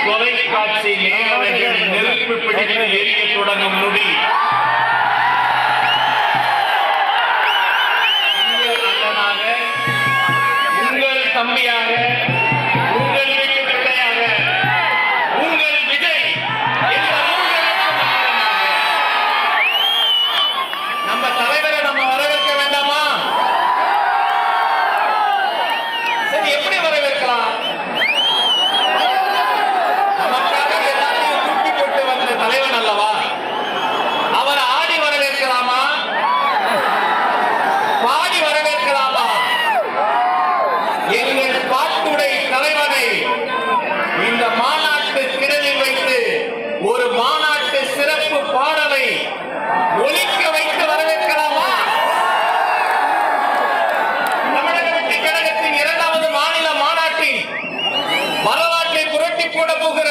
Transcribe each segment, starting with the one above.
தொலைக்காட்சி நேயர்கள் நெருப்பு பிடித்து எரிய தொடங்கும் நொடி உங்கள் அண்ணனாக, உங்கள் தம்பியாக, உங்கள் வீட்டு பிள்ளையாக, உங்கள் விஜய் என்ற உங்களுக்கு நம்ம தலைவரை நம்ம வரவேற்க வேண்டாமா? சரி, எப்படி வரவேற்கலாம்? தலைவன் அல்லவா? அவர் ஆடி வரவேற்கலாமா? பாடி வரவேற்கலாமா? எங்கள் பாட்டுடை தலைவனை இந்த மாநாட்டு திடலில் வைத்து ஒரு மாநாட்டு சிறப்பு பாடலை ஒலிக்க வைத்து வரவேற்கலாமா? தமிழக வெற்றி கழகத்தின் 2வது மாநில மாநாட்டின் வரலாற்றை புரட்டி போட போகிற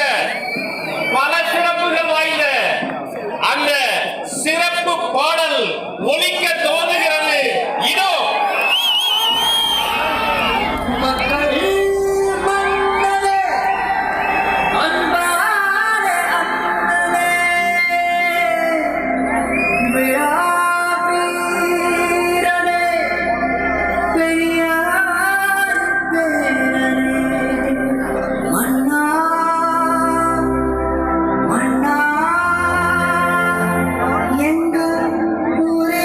பல சிறப்புகள் வாய்ந்த அந்த சிறப்பு பாடல் ஒலிக்க துவங்குகிறது. இதோ எங்கள் ஊரே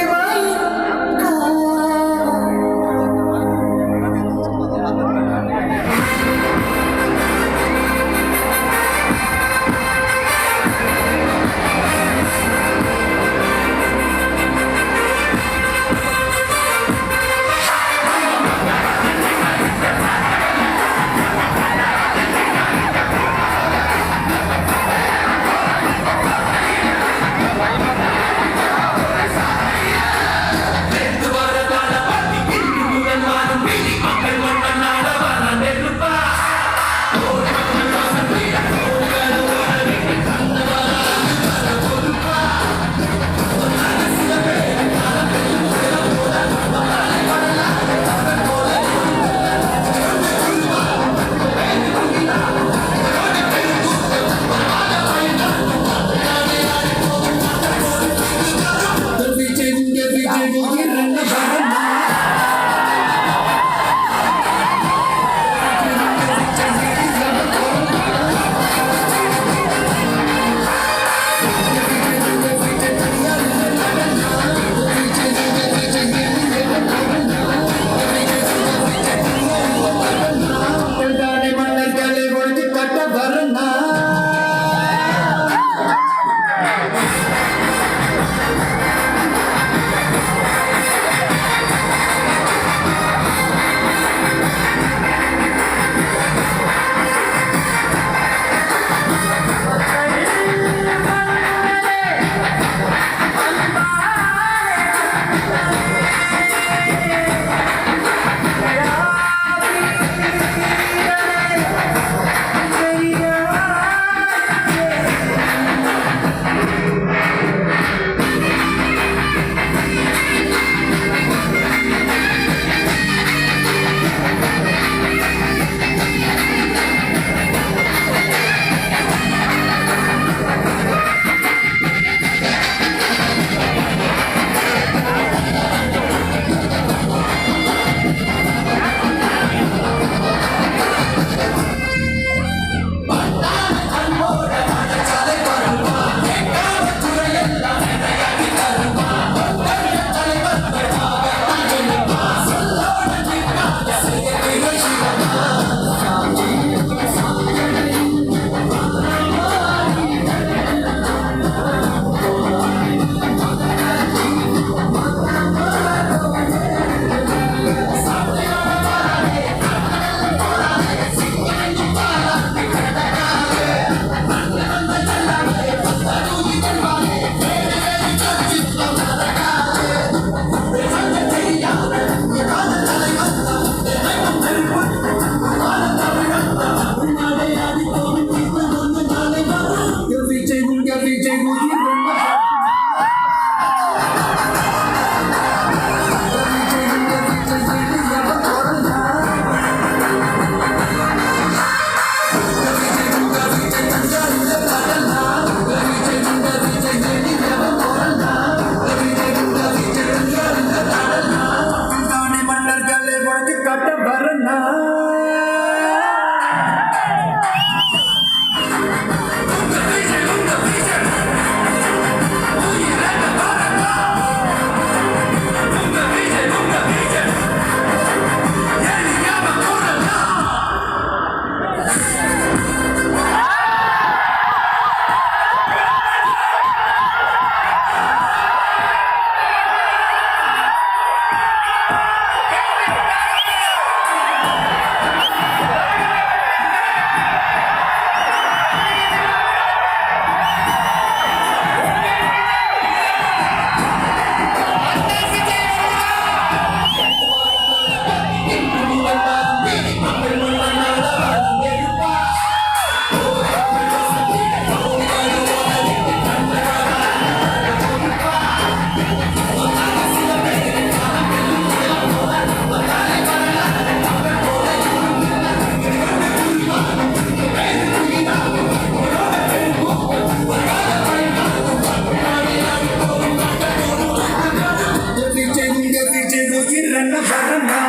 கண்ண வரனா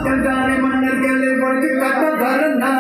கண்டாரை மன்னர்களை உனக்கு கண்ண வரனா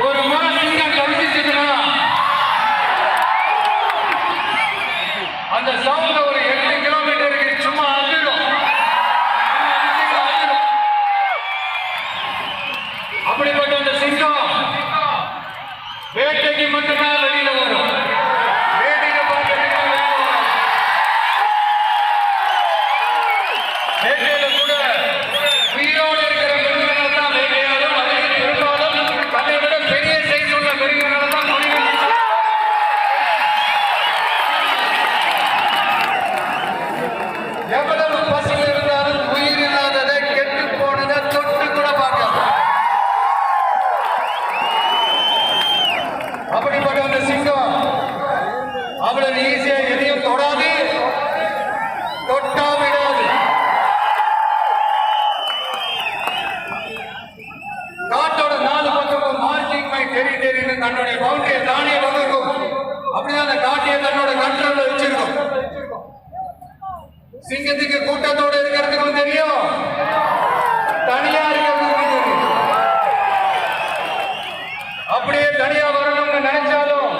ஒரு முறை சிங்கம் கவிச்சுச்சுன்னா அந்த சவுண்ட் ஒரு 8 கிலோமீட்டருக்கு சும்மா அதிரும். அப்படிப்பட்ட அந்த சிங்கம் வேட்டைக்கு மட்டும்தான் வெளியில வரும். வேட்டைக்கு வேட்டையில கூட உயிரோடு இருக்கிற மிருகங்களை தான் வேட்டையாடும். அதை பெரும்பாலும் அதை விட பெரிய சைஸ் உள்ள மிருகங்களை தான் எவ்வளவு பசியில் இருந்தாலும் உயிர் இல்லாததை கெட்டு போனதை தொட்டு கூட பார்க்கலாம். அப்படிப்பட்ட அந்த சிங்கம் அவ்வளவு ஈஸியா எதையும் தொடாது, தொட்டா விடாது. காட்டோட 4 பக்கமும் மார்க்கிங் மை டெரிட்டரின்னு தன்னுடைய பவுண்டரியை தானே வகுக்கும். அப்படிதான் அந்த காட்டையை தன்னோட கண்ட்ரோல்ல வச்சிருக்கும். சிங்கத்துக்கு கூட்டத்தோடு இருக்கிறதுக்கும் தெரியும், தனியா இருக்கிறதுக்கும் தெரியும். அப்படியே தனியா வரணும்னு நினைச்சாலும்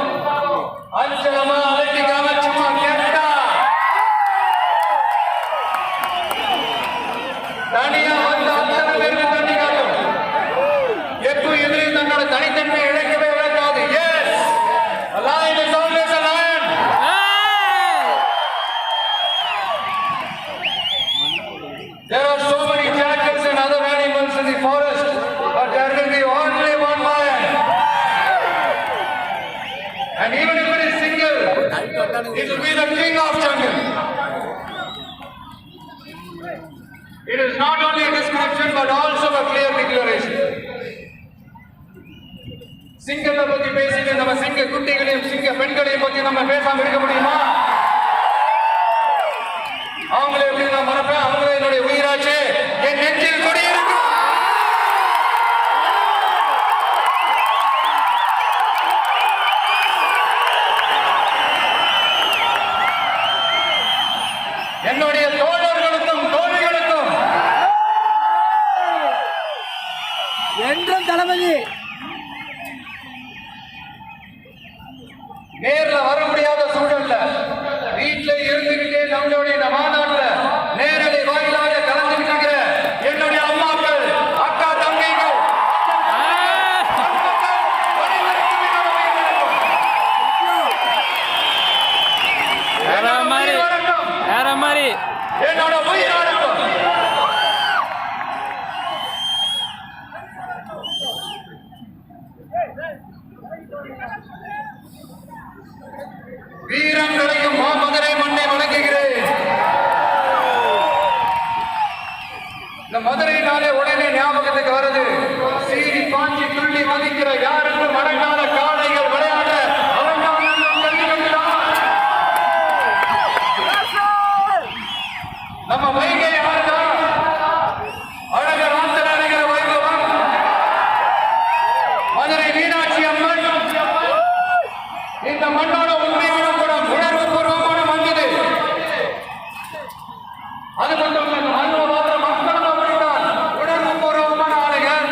அஞ்சலமா அலட்டிக்காம சும்மா கேட்டா தனியா வந்து அத்தனை பேருக்கு தண்ணி காட்டும். எப்போ எதிரையும் தன்னோட தனித்தன்மையை இழக்கவே இழக்காது. Yes, a lion is always a lion. There are so many jackals and other animals in the forest, but there will be only one lion. And even if it is single, it will be the king of jungle. It is not only a description but also a clear declaration. சிங்கத்தை பத்தி பேசிட்டு நம்ம சிங்க குட்டிகளையும் சிங்க பெண்களையும் பத்தி நம்ம பேசாம இருக்க முடியுமா? அவங்களை எப்படி நான் மறப்பேன்? அவங்களே என்னுடைய உயிராச்சு, என் நெஞ்சில் குடியிருக்கும். என்னுடைய தோழர்களுக்கும் தோழிகளுக்கும் என்றும் தளபதி நேர்ல வர முடியாத சூழல்ல வீட்டுல இருந்துகிட்டே நம்மளுடைய இந்த மாநாட்டுல நேரடி வாயிலாக கலந்துட்டு இருக்கிற என்னுடைய அம்மாக்கள், அக்கா, தம்பிகள், வேற மாதிரி என்னோட உயிரானக்கும் வீரங்களையும் மாமதுரை மண்ணை வணங்குகிறேன். இந்த மதுரையினாலே உடனே ஞாபகத்துக்கு வருது, சீறி பாஞ்சி துள்ளி மதிக்கிற யாருக்கும் அடங்காத காளைகள் விளையாட நம்ம வைகை ஆறுதா அழகர் ஆத்தர் அணைகிற வைபவம், மதுரை மீனாட்சி அம்மன் இந்த மண்ணோட உண்மையான குணம், உணர்வு பூர்வமான மனிதது. அது மட்டும் இல்ல, மண்ணோட மக்களும் அப்படித்தான் உணர்வு பூர்வமான ஆளுகள்.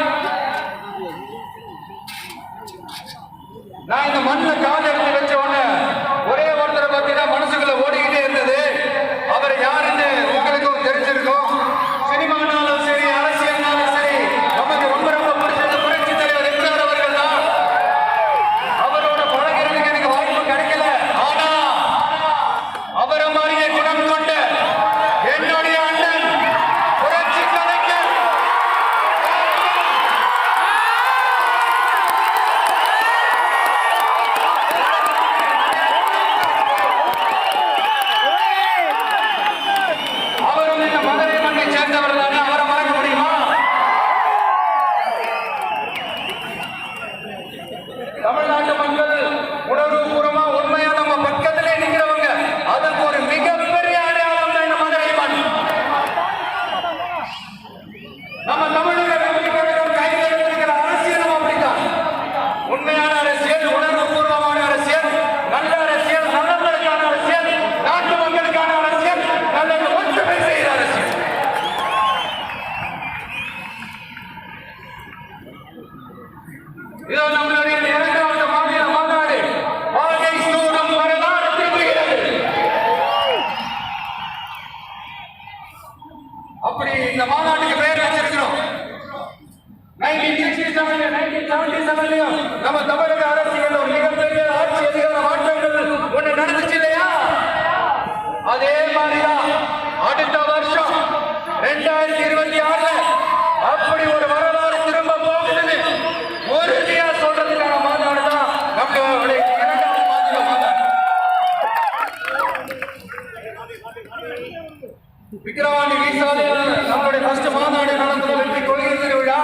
இதோ நம்மளுடைய இரண்டாவது மாநில மாநாடு வாழ்க்கை சூடும் வரலாறு திரும்புகிறது. அப்படி இந்த மாநாட்டுக்கு பேர் வச்சிருக்கிறோம். 1967 நம்ம தமிழக அரசியல் ஒரு மிகப்பெரிய ஆட்சி அதிகார மாற்றங்கள் ஒண்ணு நடந்துச்சு இல்லையா? அதே மாதிரிதான் அடுத்த வருஷம் 2026 அப்படி ஒரு வரலாறு திரும்ப போகுது. உறுதியா சொல்றதுக்கான மாநாடு தான் நம்மளுடைய இரண்டாவது மாநில மாநாடு. விக்கிரவாண்டி வீசாலையில் நம்மளுடைய ஃபர்ஸ்ட் மாநாடு நடந்தது வெற்றி கொள்கை திருவிழா.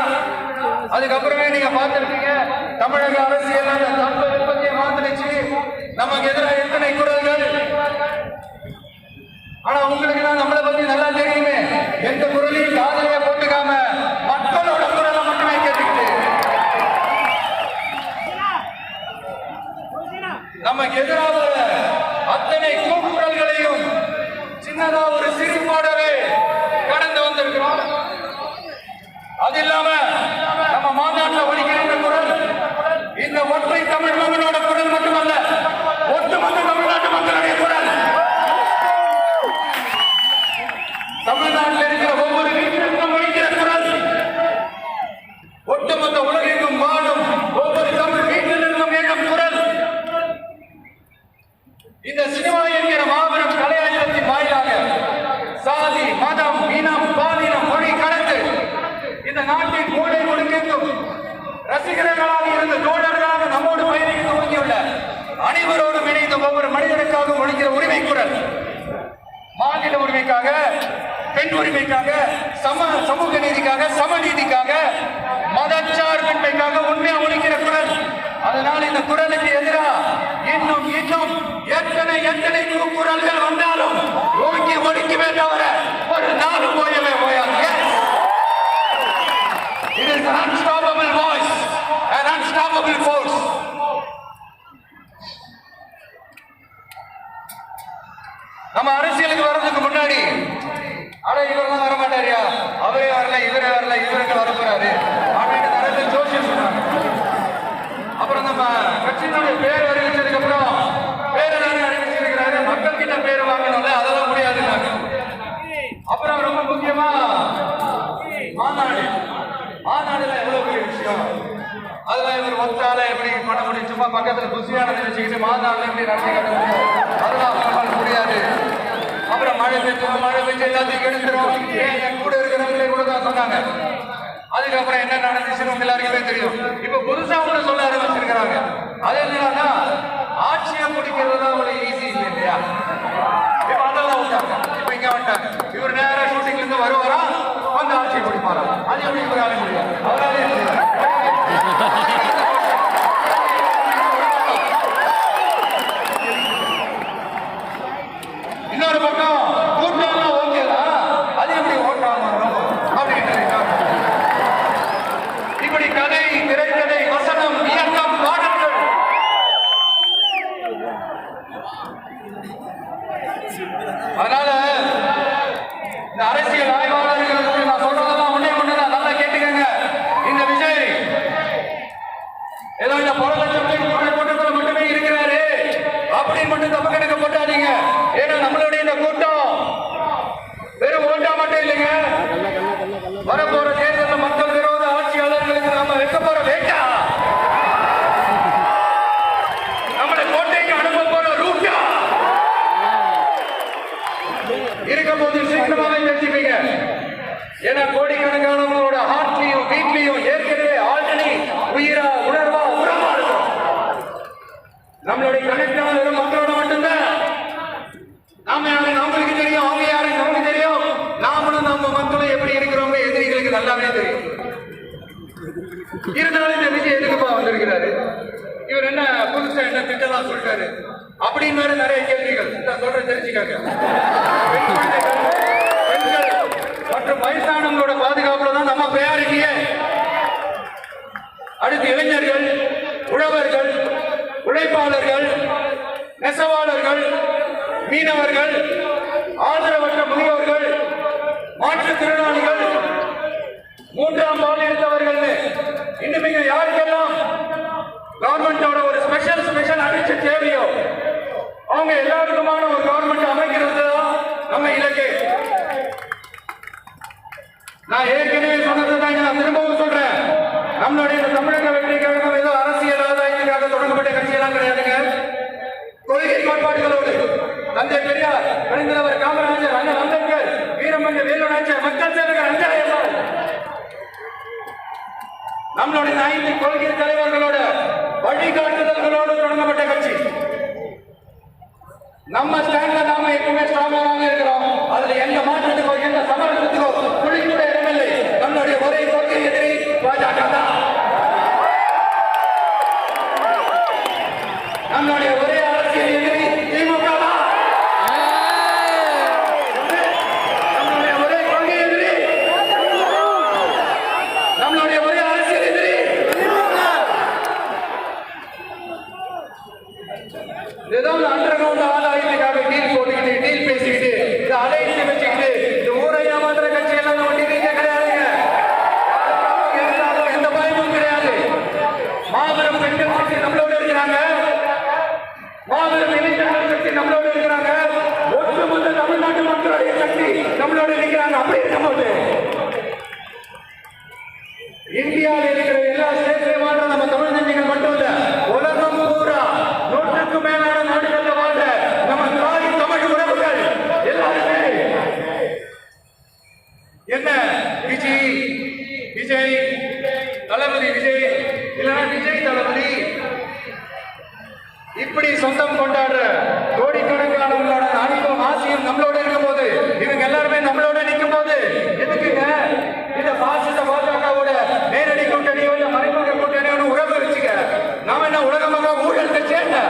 அதுக்கப்புறமே நீங்க பார்த்திருப்பீங்க தமிழக அரசியல் அந்த தப்பு விருப்பத்தை மாத்திருச்சு. நமக்கு எதிராக எத்தனை குரல்கள். ஆனா உங்களுக்கு தான் நம்மளை பத்தி நல்லா தெரியுமே. எந்த குரலையும் காதலையா போட்டுக்காம மக்களோட குரலை மட்டுமே கேட்டுக்கிட்டு நமக்கு எதிராக அத்தனை கூக்குரல்களையும் சின்னதா ஒரு சிரிப்போடவே கடந்து வந்திருக்கிறோம். அது இல்லாம நம்ம மாநாட்டில் ஒலிக்கின்ற குரல் இந்த ஒற்றை தமிழ் மகனோட குரல் மட்டுமல்ல, ஒட்டுமொத்த தமிழ்நாட்டு மக்களுடைய குரல். தமிழ்நாட்டில் இருக்கிற ஒவ்வொரு வீட்டிற்கும் ஒலிக்கிற குரல், ஒட்டுமொத்த உலகெங்கும் வாழும் ஒவ்வொரு தமிழ் வீட்டிலிருந்தும் எழும் குரல். இந்த சினிமா என்கிற மாபெரும் கலையரங்கத்தின் வாயிலாக சாதி, மதம், இனம், பாலினம், மொழி கடந்து இந்த நாட்டின் மூளை முடுக்கெங்கும் ரசிகர்களாக இருந்த தோழர்களாக நம்மோடு பயணிக்க துவங்கியுள்ள அனைவரோடும் இணைந்த ஒவ்வொரு மனிதனுக்காக ஒழிக்கிற உரிமை குரல். மாநில உரிமைக்காக, பெண் உரிமைக்காக, சமூக நீதிக்காக, சமநீதிக்காக, மதச்சார்பின்மைக்காக உண்மையா ஒழிக்கிற குரல். அதனால் இந்த குரலுக்கு எதிராக இன்னும் இன்னும் எத்தனை குரல்கள் வந்தாலும் ஓங்கி ஒழிக்குமே தவிர ஒரு நாள் போயவே போயாது. It is an unstoppable voice, an unstoppable force. நம்ம அரசியலுக்கு வர்றதுக்கு முன்னாடி ஆனா இவர் தான் வரமாட்டாரியா, அவரே வரல, இவரே வரல, இவருக்கு வரப்போறாரு அப்படின்னு நிறைய ஜோசியம் சொன்னாங்க. அப்புறம் நம்ம கட்சியினுடைய பேர் அறிவிச்சதுக்கு அப்புறம் பேரெல்லாம் அறிவிச்சிருக்கிறாரு, மக்கள் கிட்ட பேர் வாங்கணும்ல, அதெல்லாம் முடியாதுன்னாங்க. அப்புறம் ரொம்ப முக்கியமா மாநாடுல எவ்வளவு பெரிய விஷயம். அதுல இவர் ஒத்தால எப்படி பண்ண முடியும், சும்மா பக்கத்துல குசியானதை வச்சுக்கிட்டு மாநாடுல எப்படி நடத்தி காட்ட முடியும், அதெல்லாம் அவங்களால முடியாது. அப்புறம் மழை பெஞ்சு எல்லாத்தையும் கெடுத்துரும், என் கூட இருக்கிறவங்களே கூட தான் சொன்னாங்க. அதுக்கப்புறம் என்ன நடந்துச்சுன்னு உங்க எல்லாருக்குமே தெரியும். இப்ப புதுசா ஒண்ணு சொல்ல ஆரம்பிச்சிருக்கிறாங்க. அது என்னன்னா ஆட்சியை முடிக்கிறது தான் அவ்வளவு ஈஸி இல்லை இல்லையா? இப்ப அதெல்லாம் விட்டாங்க. இப்ப இங்க வந்துட்டாங்க. இவர் நேரா ஷூட்டிங்ல இருந்து வருவாரா, வந்து ஆட்சியை முடிப்பாரா? அது எப்படி இவரால முடியாது? அவராலே முடியாது. இன்னொரு பக்கம் கூட்டம் ஓகேதான், அது எப்படி ஓட்டாங்க அப்படின்னு இப்படி கதை, திரைக்கதை, வசனம், இயக்கம், பாடல்கள் அதனால இந்த அரசியல் ஆய்வாளர்களுக்கு நான் சொல்றதெல்லாம் ஒண்ணுதான் நல்லா கேட்டுக்கங்க. இந்த விஜய் ஏதோ இந்த பல லட்சம் கூட்டத்தில் மட்டுமே இருக்கிறாரு அப்படின்னு மட்டும் தப்பு கணக்கு போட்டாதீங்க. ஏன்னா நம்மளுடைய இந்த கூட்டம் வெறும் ஓட்டா மட்டும் இல்லைங்க. வரப்போற தேர்தலில் மக்கள் விரோத ஆட்சியாளர்களுக்கு நாம வைக்க போற வேட்டா, நம்மளை கோட்டைக்கு அனுப்ப போற ரூட்டா இருக்க போது சீக்கிரமாவே தெரிஞ்சுப்பீங்க. ஏன்னா கோடிக்கணக்கானவங்களோட ஹார்ட்லயும் வீட்லயும் ஏற்கனவே ஆல்ரெடி உயிரா உணர்வா உரமா இருக்கும். நம்மளுடைய கணக்கான வெறும் மக்களோட மட்டும்தான். நாம யாரு நம்மளுக்கு தெரியும், அவங்க யாரு நமக்கு தெரியும். நாமளும் நம்ம மக்களும் எப்படி இருக்கிறோம் எதிரிகளுக்கு நல்லாவே தெரியும். இருந்தாலும் இந்த விஜய் எதுக்குப்பா வந்திருக்கிறாரு, இவர் என்ன புதுசா என்ன திட்டலாம் சொல்றாரு அப்படின்னு நிறைய கேள்விகள் சொல்ற தெரிஞ்சுக்காங்க. பெண்கள் மற்றும் வயசானவங்களோட பாதுகாப்புல தான் நம்ம ப்ரையாரிட்டியே. அடுத்து இளைஞர்கள், உழவர்கள், உழைப்பாளர்கள், நெசவாளர்கள், மீனவர்கள், ஆதரவற்ற முதியோர்கள், மாற்றுத்திறனாளிகள், மூன்றாம் பாலினத்தவர்கள், இன்னும் யாருக்கெல்லாம் ஸ்பெஷல் அடிச்ச தேவையோ அவங்க எல்லாருக்குமான ஒரு கவர்மெண்ட் அமைக்கிறது தான் நம்ம இலக்கு. நான் ஏற்கனவே சொன்னதுதான் நான் திரும்பவும் சொல்றேன். நம்மளுடைய தமிழக வெற்றி கழகம் ஏதோ அரசியல் ஆதாயத்துக்காக தொடங்கப்பட்ட கட்சியெல்லாம் கிடையாதுங்க. கொள்கை கோட்பாடுகளோடு தந்தை பெரியார், பெருந்தலைவர் காமராஜர், அண்ணல் அம்பேத்கர், வீரமங்க வேலுநாச்சியார், மக்கள் சேவகர் அஞ்சலையம்மாள், நம்மளுடைய 5 கொள்கை தலைவர்களோட வழிகாட்டுதல்களோடு தொடங்கப்பட்ட கட்சி. நம்ம ஸ்டாண்ட்ல நாம எப்பவுமே ஸ்ட்ராங்காக இருக்கிறோம். அதுல எந்த மாற்றத்துக்கோ எந்த சமரசத்துக்கோ துளி கூட இடமில்லை. நம்மளுடைய ஒரே கொள்கை எதிரி பாஜக தான். நம்மளுடைய ஒரே அரசியல் எதிரி திமுக தான். நம்மளுடைய ஒரே கொள்கை எதிரி, நம்மளுடைய ஒரே அரசியல் எதிரி ஏதோ அண்டர் கிரவுண்ட் ஆதாயத்துக்காக டீல் போட்டுக்கிட்டு டீல் பேசிக்கிட்டு இந்த அலைன்ஸ் வச்சுக்கிட்டு இந்த ஊரை ஏமாத்துற கட்சி எல்லாம் நம்ம டிவிங்க கிடையாதுங்க. யாருக்காகவும் எந்த பயமும் கிடையாது. மாபெரும் பெண்கள் சக்தி நம்மளோட இருக்கிறாங்க. மாபெரும் இளைஞர்கள் சக்தி நம்மளோட இருக்கிறாங்க. ஒட்டுமொத்த தமிழ்நாட்டு மக்களுடைய சக்தி நம்மளோட இருக்கிறாங்க. அப்படி இருக்கும்போது இந்தியாவில் இருக்கிற எல்லா ஸ்டேட்லையும் வாழ்ற நம்ம தமிழ் நெஞ்சங்கள் மட்டும் இல்ல, உலகம் பூரா 100க்கும் மேலான நாடுகள்ல வாழ்ற நம்ம தாய் தமிழ் உறவுகள் எல்லாருமே என்ன விஜய் தளபதி விஜய் இல்லைன்னா விஜய் தளபதி இப்படி சொந்தம் கொண்டாடுற கோடிக்கணக்கானவங்களோட அன்பும் ஆசையும் நம்மளோட இருக்கும் போது, இவங்க எல்லாருமே நம்மளோட நிற்கும் போது எதுக்குங்க இந்த பாசிச பாஜகவோட நேரடி கூட்டணியோ இல்ல மறைமுக கூட்டணியோட உறவு வச்சுக்க? நாம என்ன உலகமாக ஊழல் கட்சியா?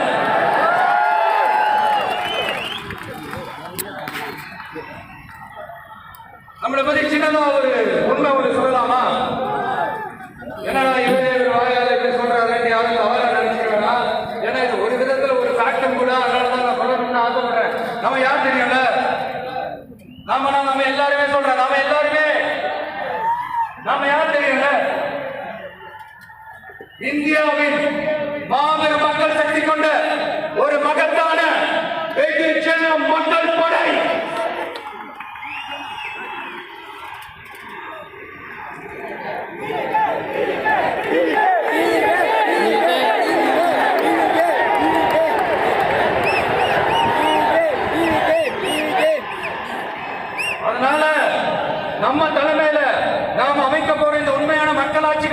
நம்மளை பத்தி சின்னதா ஒரு உண்மை ஒன்று சொல்லலாமா? என்னடா இவரே ஒரு வாயால இப்படி சொல்றாரு, யாரும் தவறா நினைச்சுக்க வேணாம். ஏன்னா இது ஒரு விதத்துல ஒரு ஃபேக்டும் கூட. அதனாலதான் நான் சொல்லணும்னு ஆசைப்படுறேன். நம்ம யார் தெரியும்ல? நம்ம எல்லாருமே சொல்றோம். நாம யார் தெரியும்ல? இந்தியாவின் மாபெரும் மக்கள் சக்தி கொண்ட ஒரு மகத்தான வெகுஜன மக்கள் படை. அதனால நம்ம தலைமையில நாம் அமைக்க போற இந்த உண்மையான மக்களாட்சி